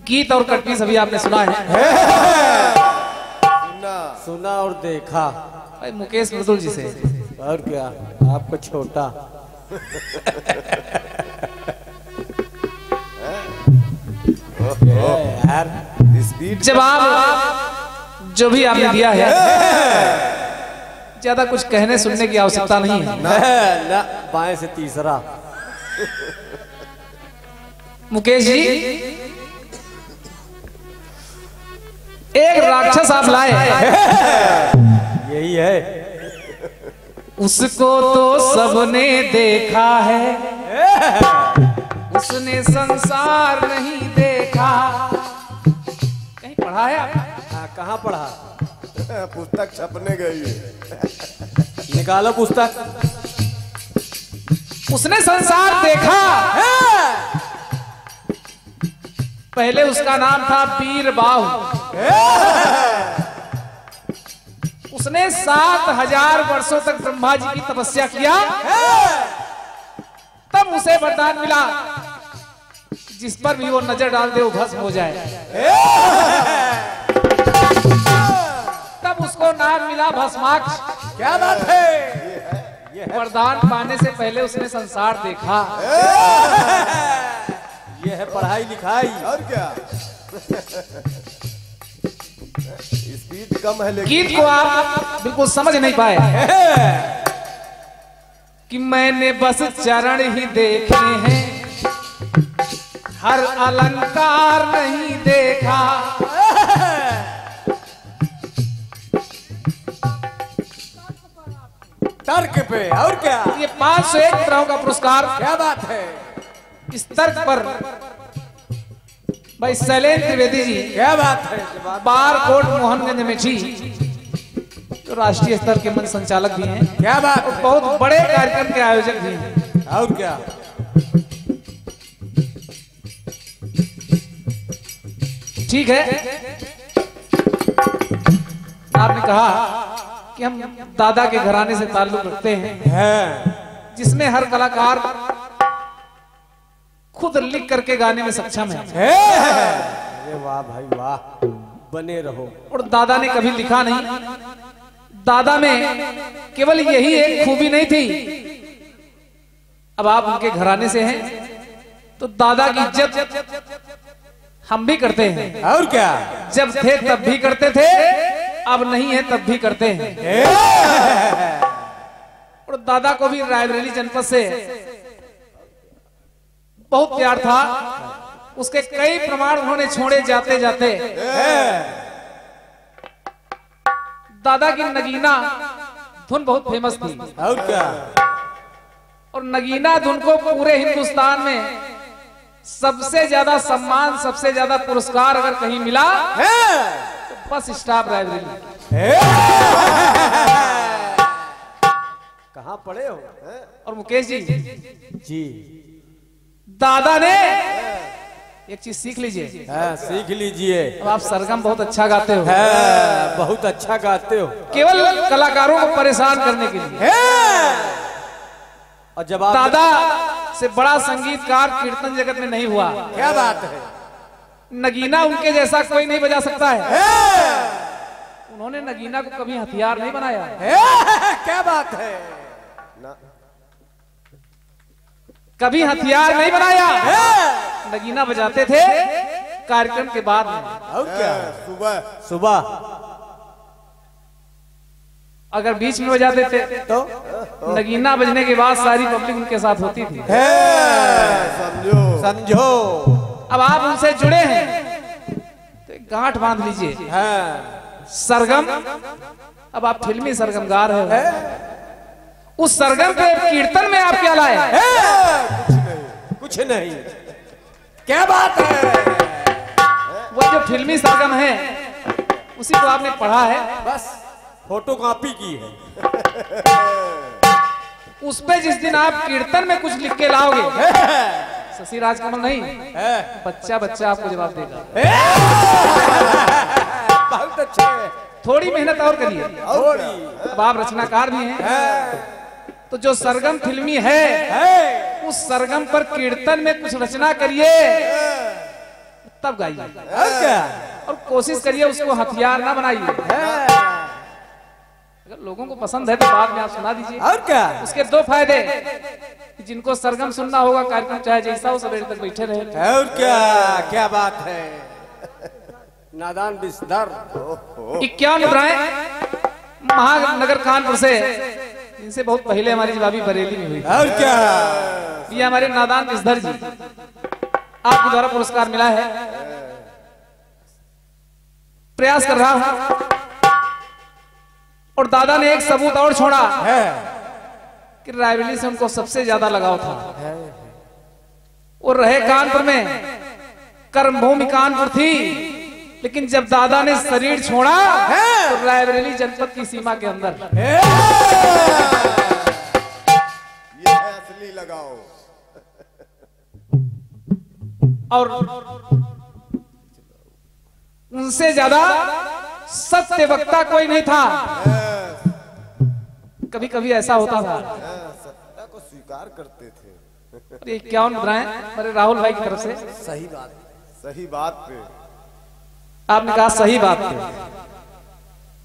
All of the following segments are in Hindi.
गीत और कटपीस अभी आपने सुना है। सुना और देखा भाई मुकेश मृदुल जी से। और क्या आपको छोटा यार इस बीट जवाब जो भी आपने दिया है ज्यादा कुछ कहने सुनने की आवश्यकता नहीं है ना बाएं से तीसरा। मुकेश जी एक राक्षस आप लाए, यही है। उसको तो सबने देखा है, उसने संसार नहीं देखा। कहीं पढ़ा है आप? हाँ, कहाँ पढ़ा? पुस्तक छपने गई है। निकालो पुस्तक। उसने संसार देखा, पहले उसका नाम था वीरबाहु। उसने 7000 वर्षों तक ब्रह्मा जी की तपस्या किया, तब उसे वरदान मिला जिस पर भी वो नजर डाल दे वो भस्म हो जाए। तब उसको नाम मिला भस्माक्ष। क्या बात है? वरदान पाने से पहले उसने संसार देखा। ये है पढ़ाई लिखाई। और क्या स्पीड कम है लेकिन गीत को आप बिल्कुल समझ नहीं पाए कि मैंने बस चरण ही देखे हैं, हर अलंकार नहीं देखा। तर्क पे और क्या? ये 501 तरह का पुरस्कार क्या बात है? इस तर्क पर भाई शैलेंद्र त्रिवेदी जी, क्या बात है? बार कोट मोहनगंज में जी, तो राष्ट्रीय स्तर के मंच संचालक भी हैं, क्या बात? और बहुत बड़े कार्यक्रम के आयोजक भी हैं। और क्या? ठीक है, आपने कहा कि हम दादा के घराने से ताल्लुक रखते हैं, जिसमें हर कलाकार खुद लिख करके गाने में सक्षम है। अरे वाह भाई वाह, बने रहो। और दादा ने कभी लिखा नहीं। दादा में केवल यही एक खूबी नहीं थी। अब आप उनके घराने से हैं तो दादा की इज्जत हम भी करते हैं। और क्या? जब थे तब भी करते थे, अब नहीं है तब भी करते हैं। और दादा को भी रायबरेली जनपद से बहुत प्यार था। उसके कई प्रमाण उन्होंने छोड़े जाते जाते। दादा की नगीना धुन बहुत फेमस थी। और क्या? और नगीना धुन को पूरे हिंदुस्तान में सबसे ज्यादा सम्मान, सबसे ज्यादा पुरस्कार अगर कहीं मिला तो बस स्टाफ रायबरेली। कहाँ पढ़े हो? और मुकेश जी जी दादा ने एक चीज सीख लीजिए। हाँ, सीख लीजिए। अब आप सरगम बहुत अच्छा गाते हो। हाँ, बहुत अच्छा गाते हो। केवल कलाकारों को परेशान करने के लिए। और जब आप दादा से बड़ा संगीतकार कीर्तन जगत में नहीं हुआ। क्या बात है? नगीना उनके जैसा कोई नहीं बजा सकता है। उन्होंने नगीना को कभी हथियार नहीं बनाया। क्या बात है? कभी हथियार नहीं बनाया। नगीना बजाते थे कार्यक्रम के बाद में। और क्या? सुबह सुबह अगर बीच में बजाते थे तो नगीना बजने के बाद सारी पब्लिक उनके साथ होती थी। समझो समझो। अब आप उनसे जुड़े हैं तो एक गांठ बांध लीजिए। हाँ, सरगम, अब आप फिल्मी सरगम गा रहे हो, उस सरगम पे कीर्तन में आप क्या लाए? कुछ नहीं। क्या बात है? वो जो फिल्मी सरगम है उसी को आपने पढ़ा है, बस फोटो कॉपी की है। उस पे जिस दिन आप कीर्तन में कुछ लिख के लाओगे, शशि राजकमल नहीं, बच्चा बच्चा आपको जवाब देगा। बहुत अच्छे। थोड़ी मेहनत और करिए। थोड़ी। अब आप रचनाकार भी हैं, तो जो सरगम फिल्मी है उस सरगम पर कीर्तन में कुछ रचना करिए, तब गाइए और क्या और कोशिश करिए उसको हथियार ना बनाइए। है? अगर लोगों को पसंद है तो बाद में आप सुना दीजिए। और क्या उसके दो फायदे कि जिनको सरगम सुनना होगा कार्यक्रम चाहे जैसा हो सवेरे तक बैठे रहे। और क्या क्या बात है नादान बिस्तर 51 मुद्राएं महानगर कानपुर से, इनसे बहुत पहले हमारी जवाबी बरेली में हुई। और क्या ये हमारे नादान बिस्तर जी आपके द्वारा पुरस्कार मिला है। प्रयास कर रहा हूं और दादा ने एक सबूत और छोड़ा है कि रायबरेली से उनको सबसे ज्यादा लगाव था। और रहे कानपुर में, कर्मभूमि कानपुर थी, लेकिन जब दादा ने शरीर छोड़ा तो रायबरेली जनपद की सीमा के अंदर ये है असली लगाओ। और उनसे ज्यादा सत्य वक्ता कोई नहीं था। कभी कभी ऐसा होता था। सत्ता को स्वीकार करते थे। और ये 51 मुद्राएं हमारे राहुल भाई की तरफ से। सही बात सही बात पे आपने कहा सही बात पे,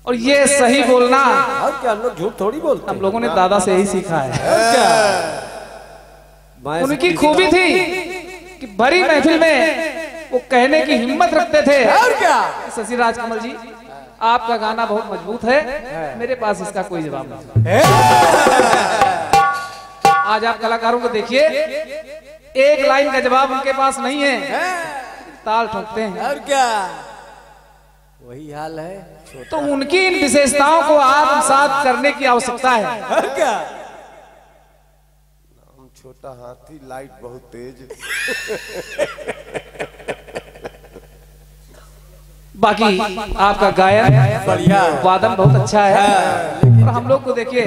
और ये सही बोलना और क्या हम लोग झूठ थोड़ी बोलते हम लोगों ने दादा से ही सीखा है। और क्या मैं उनकी खूबी थी कि बड़ी महफिल में वो कहने की हिम्मत रखते थे। और क्या शशि राज कमल जी आपका गाना बहुत मजबूत है, मेरे पास इसका कोई जवाब नहीं। आज आप कलाकारों को देखिए, एक लाइन का जवाब उनके पास नहीं है, ताल ठोकते हैं। और क्या वही हाल है तो उनकी इन विशेषताओं को आत्मसात करने की आवश्यकता है। और क्या हम छोटा हाथी, लाइट बहुत तेज। बाकी आपका गायन बढ़िया वादन बहुत अच्छा है, और हम लोग को देखिए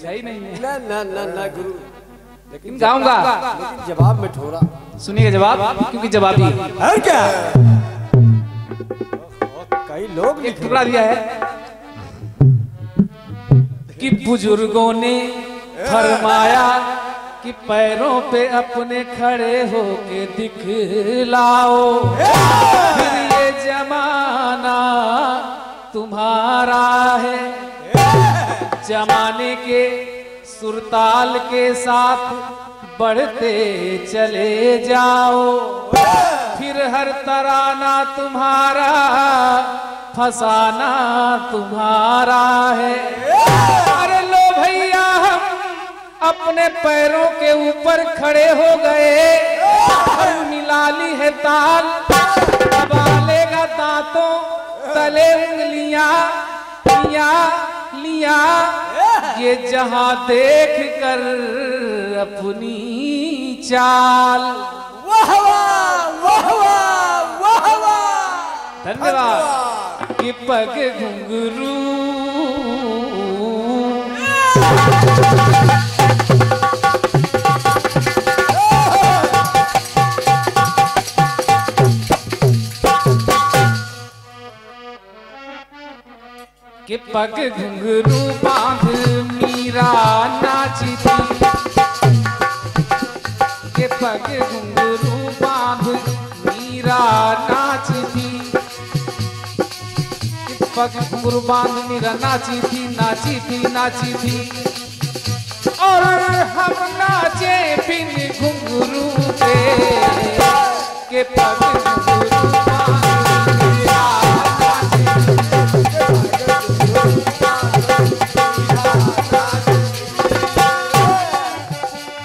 ही नहीं है। ना ना ना ना गुरु लेकिन गाऊंगा, लेकिन जवाब में ठोरा। सुनिए जवाब, क्योंकि जवाबी है। और क्या कई लोग एक टुकड़ा दिया है कि बुजुर्गों ने फरमाया कि पैरों पे अपने खड़े होके दिखलाओ, फिर ये जमाना तुम्हारा है। जमाने के सुरताल के साथ बढ़ते चले जाओ, फिर हर तराना तुम्हारा, फसाना तुम्हारा है। अरे लो भैया हम अपने पैरों के ऊपर खड़े हो गए, और मिला ली है ताल, दबा लेगा दांतों तले उंगलियां, लिया लिया ये जहां देख कर अपनी चाल। वाह वाह वाह वाह वाह वाह धन्यवाद। कि पग घुंघरू कि पग घुंघरू बांध मीरा नाची थी, कि पग घुंघरू बांध मीरा नाची थी, कि पग घुंघरू बांध मीरा नाची थी, नाची थी, नाची थी, और हम नाचे बिन घुंघरू के, के पग घुंघरू बांध मीरा नाची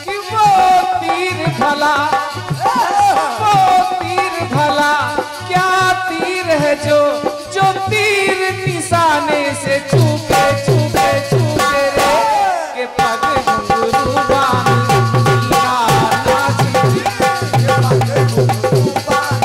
कि वो तीर भला, वो तीर भला क्या तीर है जो तीर निशाने से चूके चूके चूके रे, के पग घुंघरू बांध मीरा नाची थी, के पग घुंघरू बांध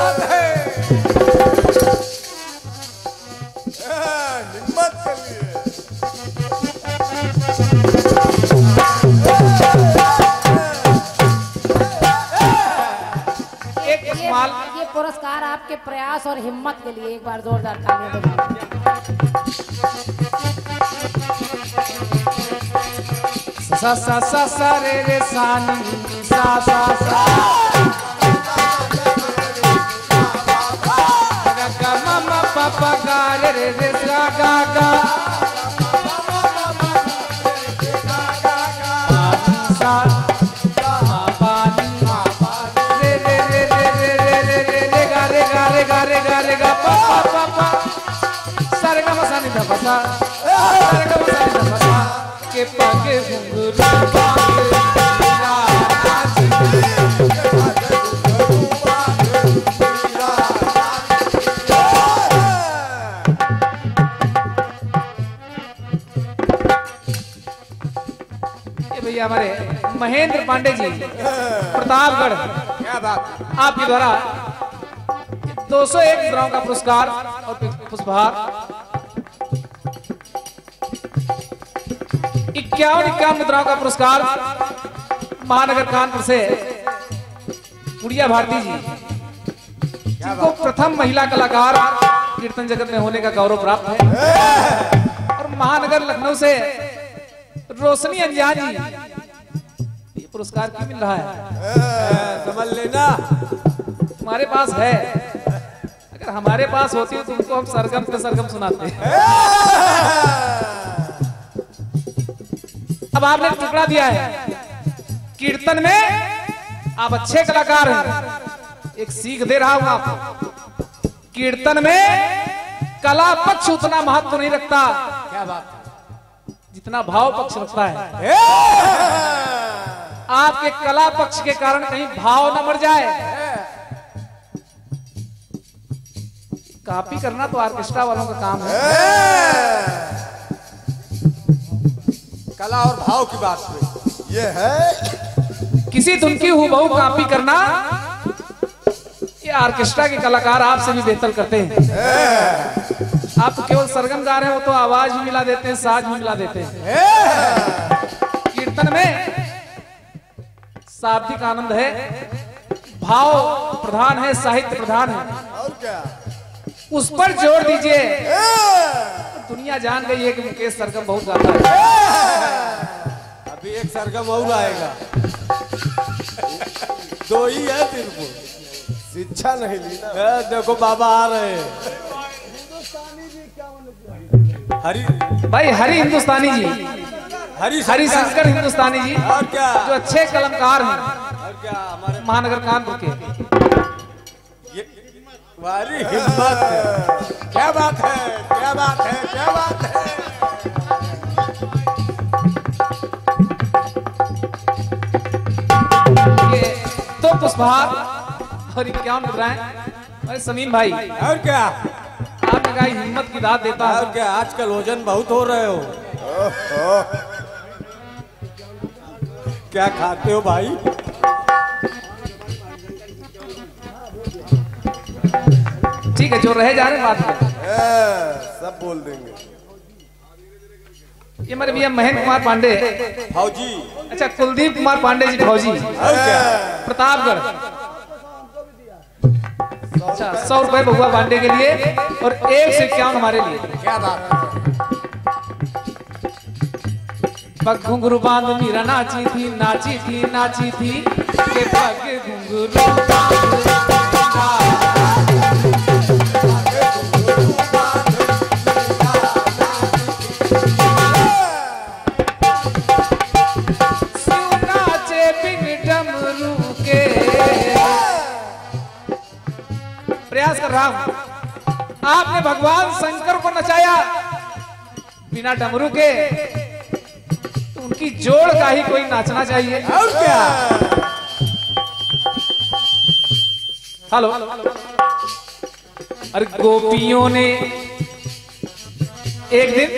बात है। हिम्मत के लिए एक सवाल। ये पुरस्कार आपके प्रयास और हिम्मत के लिए, एक बार जोरदार तालियां बजाएं। सा सा सा सा रे रे सा नी सा सा सा गा गा मा मा पा पा गा रे रे रे सा गा गा सा मा पा नी रे रे रे रे रे रे रे रे गा रे गा रे गा रे गा रे गा पा पा पा पा सा रे गा मा सा नी धा पा सा रे गा मा सा नी धा पा सा के पाके घुंघरू पाके ये भैया हमारे महेंद्र पांडे जी प्रतापगढ़, क्या बात। आपके द्वारा 201 मुद्राओं का पुरस्कार और पुष्पहार 51 मुद्राओं का पुरस्कार महानगर कानपुर से गुड़िया भारती जी, जिनको प्रथम महिला कलाकार कीर्तन जगत में होने का गौरव प्राप्त है। और महानगर लखनऊ से रोशनी अंजान जी, ये पुरस्कार क्यों मिल रहा है? समझ लेना। हमारे पास है, अगर हमारे पास होती तो तुमको हम सरगम पे सरगम सुनाते। अब आपने टुकड़ा दिया है कीर्तन में, आप अच्छे कलाकार हैं। एक सीख दे रहा हूं आपको, कीर्तन में कला पक्ष उतना महत्व नहीं रखता क्या बात जितना भाव पक्ष रखता है। आपके कला पक्ष के कारण कहीं भाव न मर जाए। कॉपी करना तो ऑर्केस्ट्रा वालों का काम है। कला और भाव की बात हुई। ये है किसी धुन की हुबहू कॉपी करना, ये ऑर्केस्ट्रा के कलाकार आपसे भी बेहतर करते हैं। आप तो केवल सरगम गा रहे हैं, वो तो आवाज भी मिला देते हैं, साज भी मिला देते हैं। कीर्तन में शाब्दिक आनंद है, भाव प्रधान है, साहित्य प्रधान है। और क्या उस पर जोर दीजिए। दुनिया जान गई है कि मुकेश सरगम बहुत गाता है। अभी एक सरगम और आएगा। दो ही है सिर्फ। शिक्षा नहीं ली ना। देखो बाबा आ रहे हैं। हरी भाई हरी हिंदुस्तानी जी, हरी हरिशंकर हिंदुस्तानी जी, और क्या, जो अच्छे कलमकार हैं और क्या हमारे महानगर कानपुर के। ये वारी हिम्मत है। क्या बात है, क्या बात है, क्या बात है। ये दो पुष्पहार और 51 मुद्राएं। अरे समीम भाई, और क्या, आपने कहा हिम्मत की दाद देता और है। क्या, आजकल वजन बहुत हो रहे हो। क्या खाते हो भाई? ठीक है, जो रहे जा रहे बात करें। सब बोल देंगे। ये मेरे भैया महेंद्र कुमार पांडे, फौजी। अच्छा कुलदीप कुमार पांडे जी फौजी, और क्या, प्रतापगढ़। अच्छा 100 रुपए बबुआ पांडे के लिए और 151 हमारे लिए। क्या बात है। पग घुंघरू बांध मीरा नाची थी, नाची थी, नाची थी के पग घुंघरू नाचे बिन डमरू के। प्रयास कर रहा हूं। आपने भगवान शंकर को नचाया बिना डमरू के, तो उनकी जोड़ का ही कोई नाचना चाहिए। और क्या, हेलो। अरे गोपियों ने एक दिन,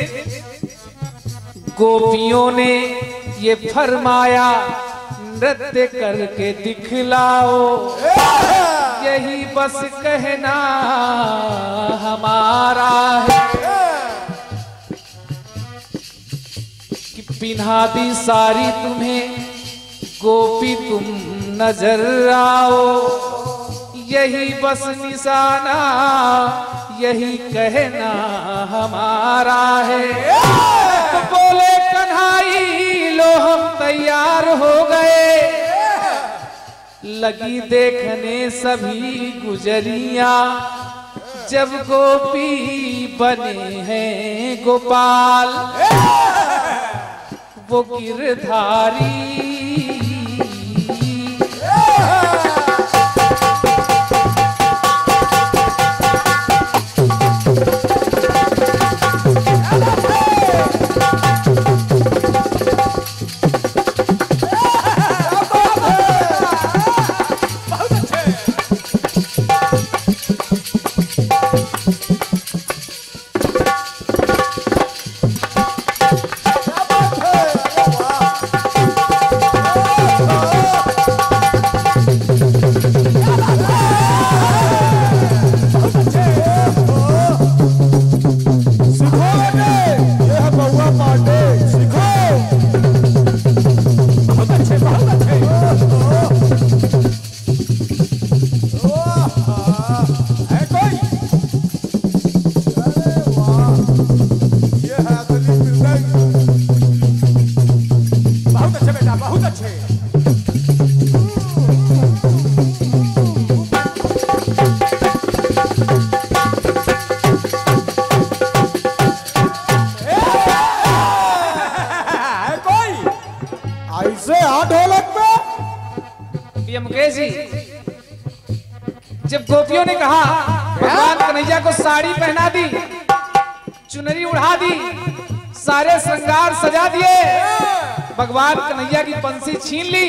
गोपियों ने ये फरमाया नृत्य करके दिखलाओ। यही बस कहना हमारा है कि पिन्हा दी सारी तुम्हें गोपी तुम नजर आओ, यही बस निशाना यही कहना हमारा है। तो बोले कन्हाई लो हम तैयार हो गए, लगी देखने सभी गुजरियां जब गोपी बने हैं गोपाल, वो गिरधारी मुकेश जी, जब गोपियों ने कहा भगवान कन्हैया को साड़ी पहना दी, चुनरी उड़ा दी, सारे श्रृंगार सजा दिए, भगवान कन्हैया की बंसी छीन ली,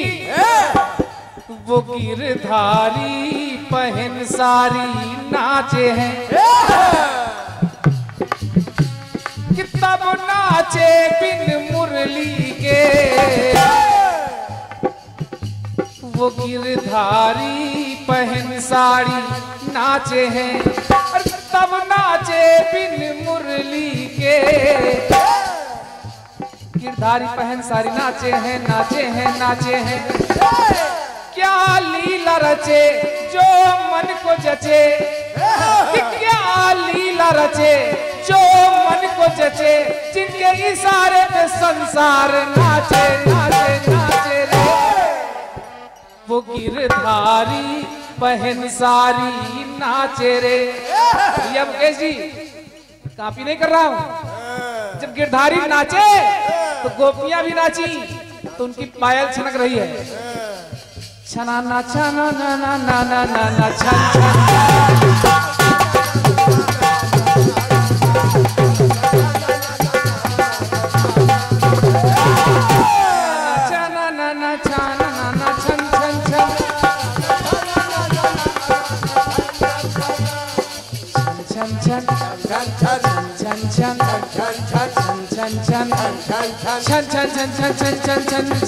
वो गिरधारी पहन सारी नाचे हैं कि तब नाचे बिन मुरली के, वो गिरधारी पहन साड़ी नाचे हैं तब नाचे बिन मुरली के, गिरधारी पहन साड़ी नाचे हैं नाचे हैं नाचे हैं, क्या लीला रचे जो मन को जचे, क्या लीला रचे जो मन को जचे, जिनके इशारे पे संसार नाचे नाचे नाचे रे, वो गिरधारी पहन सारी नाचे रे। भैया मुकेश जी, काफी नहीं कर रहा हूं, जब गिरधारी नाचे तो गोपियां भी नाची, तो उनकी पायल छनक रही है, छना ना छना ना ना ना ना ना ना छन छन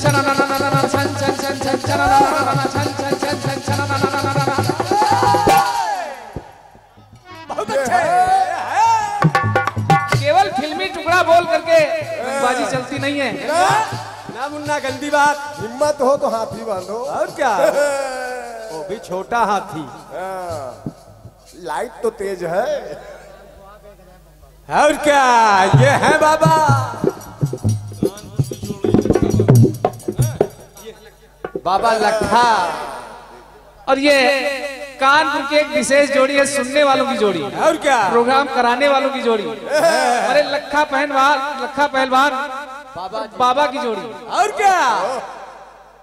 छना ना ना छना ना ना छन छन छन छन केवल फिल्मी टुकड़ा बोल करके बाजी चलती नहीं है ना मुन्ना, गंदी बात। हिम्मत हो तो हाथी बांधो, और क्या, वो भी छोटा हाथी। लाइट तो तेज है, और क्या, ये है बाबा बाबा लखा, और ये कानपुर की एक विशेष जोड़ी है, सुनने वालों की जोड़ी, और क्या, प्रोग्राम कराने वालों की जोड़ी, अरे लखा पहलवान बाबा की जोड़ी, और क्या,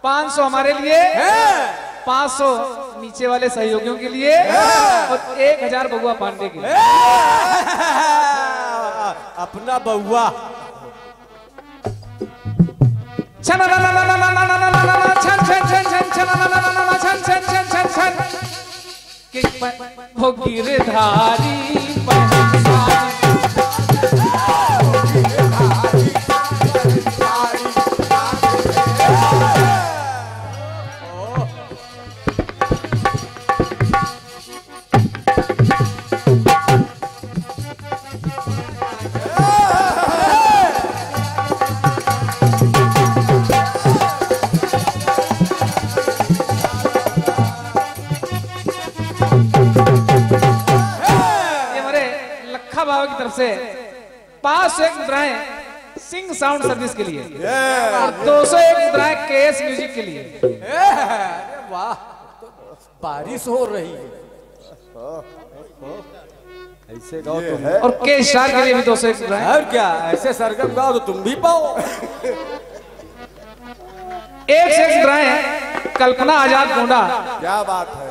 500 हमारे लिए, 500 नीचे वाले सहयोगियों के लिए, और 1000 बउआ पांडे के लिए। अपना बउआ वो गिरधारी बाबा की तरफ से 501 मुद्राएं सिंह साउंड सर्विस के लिए और 201 मुद्राएं केएस म्यूजिक के लिए। अरे वाह, बारिश हो रही है। ऐसे गाओ तुम। और के स्टार के लिए भी 201 मुद्राएं। और क्या, ऐसे सरगम गाओ तो तुम भी पाओ। 101 मुद्राएं कल्पना आजाद गोंडा। क्या बात है।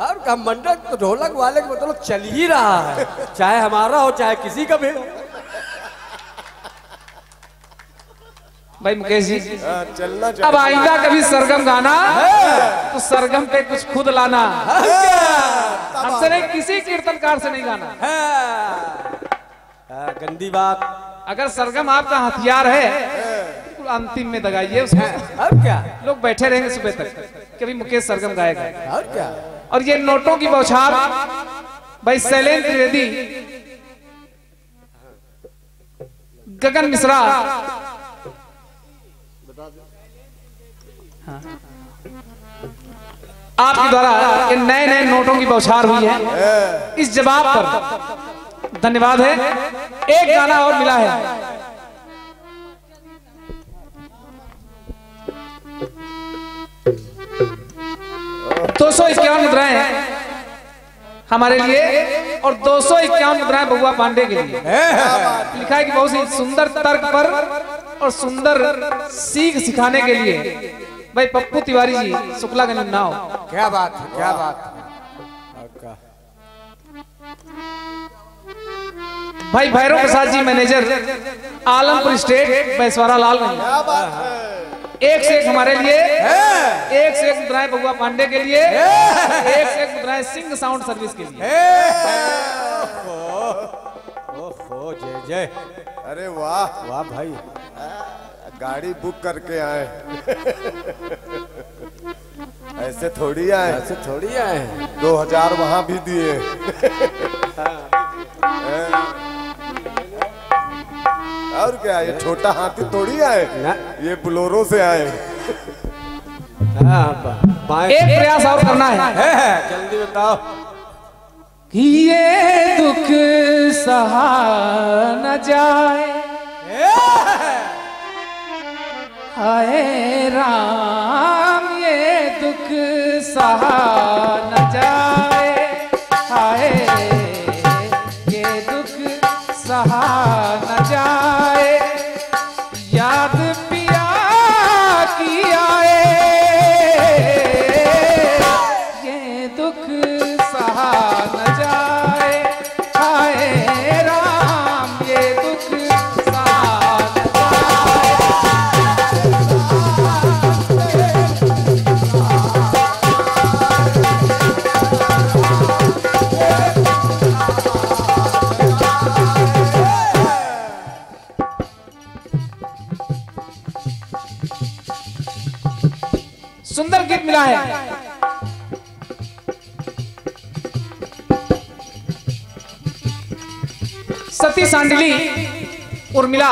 और का मंडप तो ढोलक वाले का मतलब चल ही रहा है, चाहे हमारा हो चाहे किसी का भी हो। भाई मुकेश जी, चलना अब चाहिए। आइंदा कभी सरगम गाना तो सरगम पे कुछ खुद लाना, हमसे नहीं, किसी कीर्तनकार से नहीं गाना। गंदी बात। अगर सरगम आपका हथियार है तो अंतिम में दगाइए उसको। और क्या, लोग बैठे रहेंगे सुबह तक कभी मुकेश सरगम गाएगा। और क्या। और ये नोटों की बौछार भाई शैलेंद्र त्रिवेदी, गगन मिश्रा, आपके द्वारा ये नए नए नोटों की बौछार हुई है। इस जवाब पर धन्यवाद है। एक गाना और मिला है। दो 251 मुद्राएं हमारे लिए और 251 मुद्राएं बउआ पांडे के लिए। लिखा है कि बहुत ही सुंदर तर्क पर और सुंदर सीख सिखाने के लिए भाई पप्पू तिवारी जी, शुक्लागंज नाव। क्या बात है, क्या बात है। भाई भैरव प्रसाद जी, मैनेजर आलमपुर स्टेट, बैसवारा लाल। क्या बात है। 1 से 1 हमारे लिए, 1 से 1 मुद्राएं बउआ पांडे के लिए, 1 से 1 मुद्राएं सिंह साउंड सर्विस के लिए। ओहो, जय जय। अरे वाह वाह भाई, गाड़ी बुक करके आए। ऐसे थोड़ी आए, ऐसे थोड़ी आए। 2000 वहां भी दिए। और क्या, ये छोटा हाथी थोड़ी आए, ये बोलेरो से आए। एक प्रयास और करना है। जल्दी बताओ। ये दुख सहा न जाए, हाय राम, ये दुख सहा न जाए, हाय ये दुख सहा न जाए, याद पिया की आए, ये दुख सहा न जाए, हाय राम, ये दुख सहा न जाए। सुंदर गीत मिला है। सती सांडली उर्मिला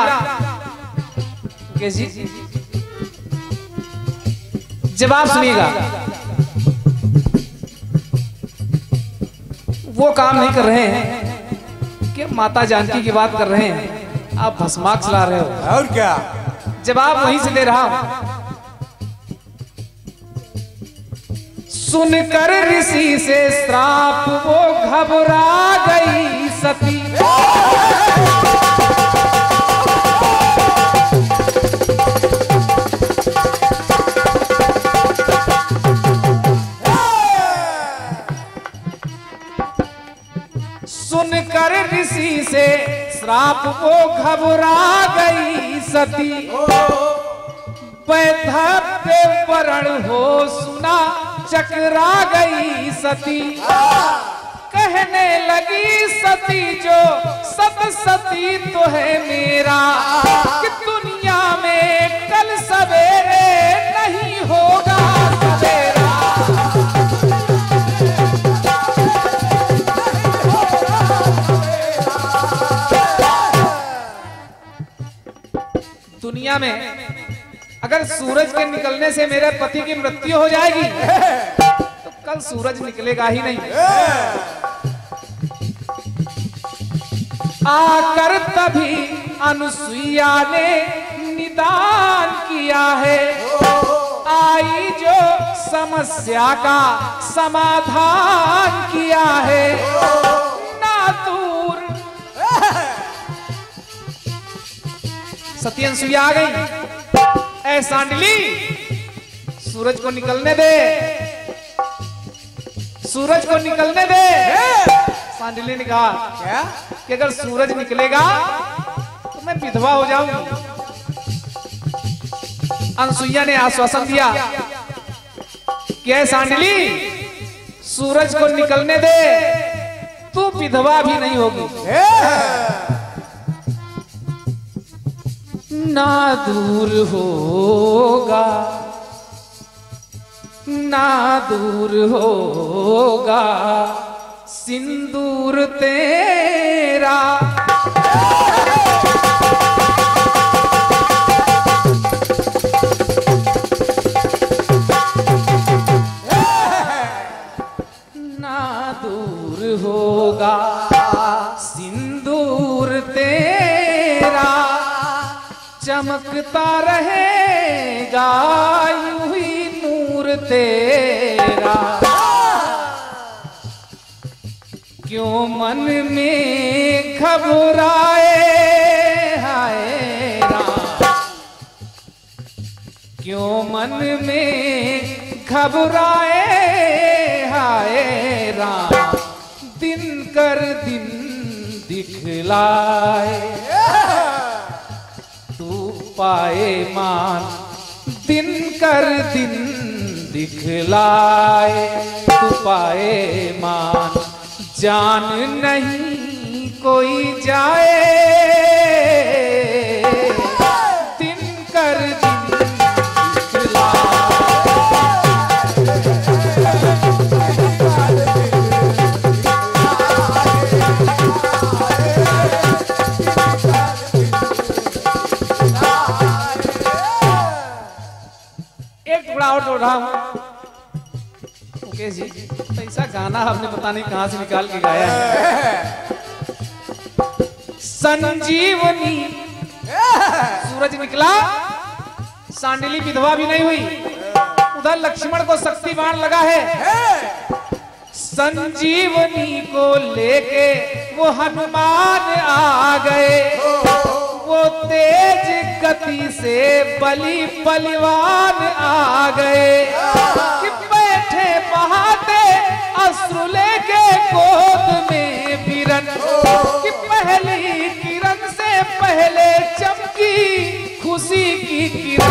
जी, जवाब सुनिएगा। वो काम नहीं कर रहे हैं कि माता जानकी की बात कर रहे हैं, आप भस्माक चला रहे हो। और क्या, जवाब वहीं से दे रहा हूं। सुनकर ऋषि से श्राप वो घबरा गई सती, सुनकर ऋषि से श्राप वो घबरा गई सती, वैधव्य वरण हो सुना चकरा गई सती, कहने लगी सती जो सत सती तो है मेरा, कि दुनिया में कल सवेरे नहीं होगा सवेरा। दुनिया में अगर सूरज के निकलने से मेरे पति की मृत्यु हो जाएगी तो कल सूरज निकलेगा ही नहीं। आकर तभी अनुसुईया ने निदान किया है, आई जो समस्या का समाधान किया है, ना दूर। सती अनुसुईया आ गई। ऐ सांडली, सूरज को निकलने दे, सूरज को निकलने दे। सांडली ने कहा क्या कि अगर सूरज निकलेगा तो मैं विधवा हो जाऊंगी। अनुसुईया ने आश्वासन दिया कि ऐ सांडली, सूरज को निकलने दे, तू विधवा भी नहीं होगी। ना दूर होगा, ना दूर होगा सिंदूर तेरा। ना दूर होगा सिंदूर तेरा, चमकता रहेगा यूं ही नूर तेरा। क्यों मन में घबराए हाय राम, क्यों मन में घबराए हाय राम, दिन कर दिन दिखलाए तू पाए मान, दिन कर दिन दिखलाए तू पाए मान। जान नहीं कोई जाए, दिन कर दिन दिखलाए। एक टुकड़ा और जोड़ रहा हूं। ओके जी, ऐसा गाना आपने पता नहीं कहां से निकाल के गाया है। संजीवनी, सूरज निकला, सांडली विधवा भी नहीं हुई। उधर लक्ष्मण को शक्ति बाण लगा है। संजीवनी को लेके वो हनुमान आ गए, वो तेज गति से बलि बलवान आ गए, कि बैठे बहाते अश्रु लेके गोद में बिरन, कि पहली किरण से पहले चमकी खुशी की किरण।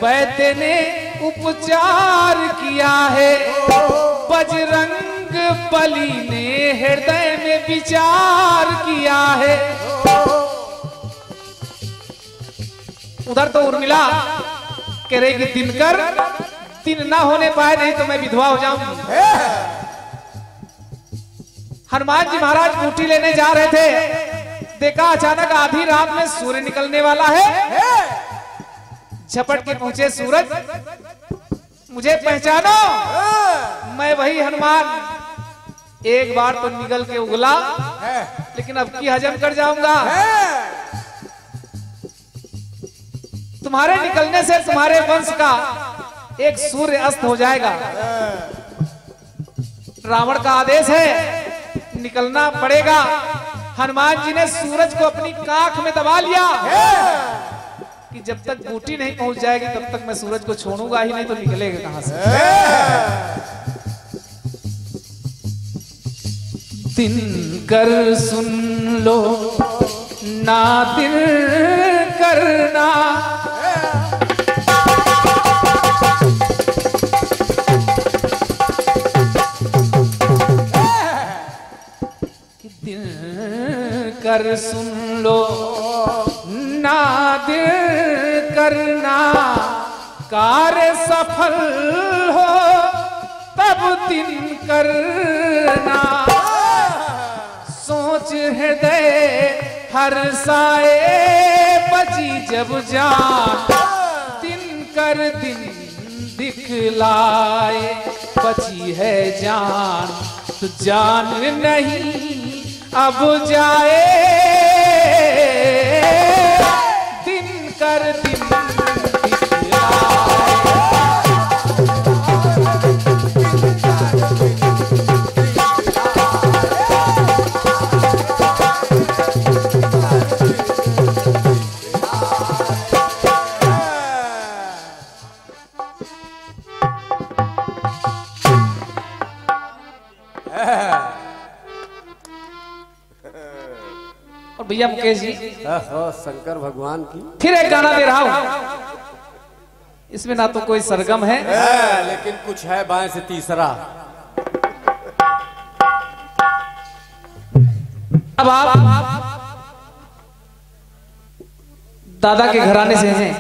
वैद्य ने उपचार किया है, बजरंग बली ने हृदय में विचार किया है। उधर तो उर्मिला कह रही कि दिनकर, दिन ना होने पाए नहीं तो मैं विधवा हो जाऊंगी। हनुमान जी महाराज बूटी लेने जा रहे थे, देखा अचानक आधी रात में सूर्य निकलने वाला है। झपट के पहुंचे सूरज, मुझे पहचानो, मैं वही हनुमान। एक बार तो निकल के उगला, लेकिन अब की हजम कर जाऊंगा। तुम्हारे निकलने से तुम्हारे वंश का एक सूर्य अस्त हो जाएगा। रावण का आदेश है, निकलना पड़ेगा। हनुमान जी ने सूरज को अपनी काख में दबा लिया कि जब तक बूटी नहीं पहुंच जाएगी तब तक मैं सूरज को छोड़ूंगा ही नहीं, तो निकलेगा कहां से। दिन कर सुन लो ना दिल करना, दिल कर सुन लो ना दिल करना, कार्य सफल हो तब दिन करना। सोच हृदय हर साए बची जब जान दिन कर दिन दिखलाए बची है जान तो जान नहीं अब जाए दिन कर दिन दिखलाए। और भैया मुकेश जी शंकर भगवान की फिर एक गाना दे रहा हूं। इसमें ना तो कोई सरगम है लेकिन कुछ है बाएं से तीसरा। अब आप दादा के घराने से हैं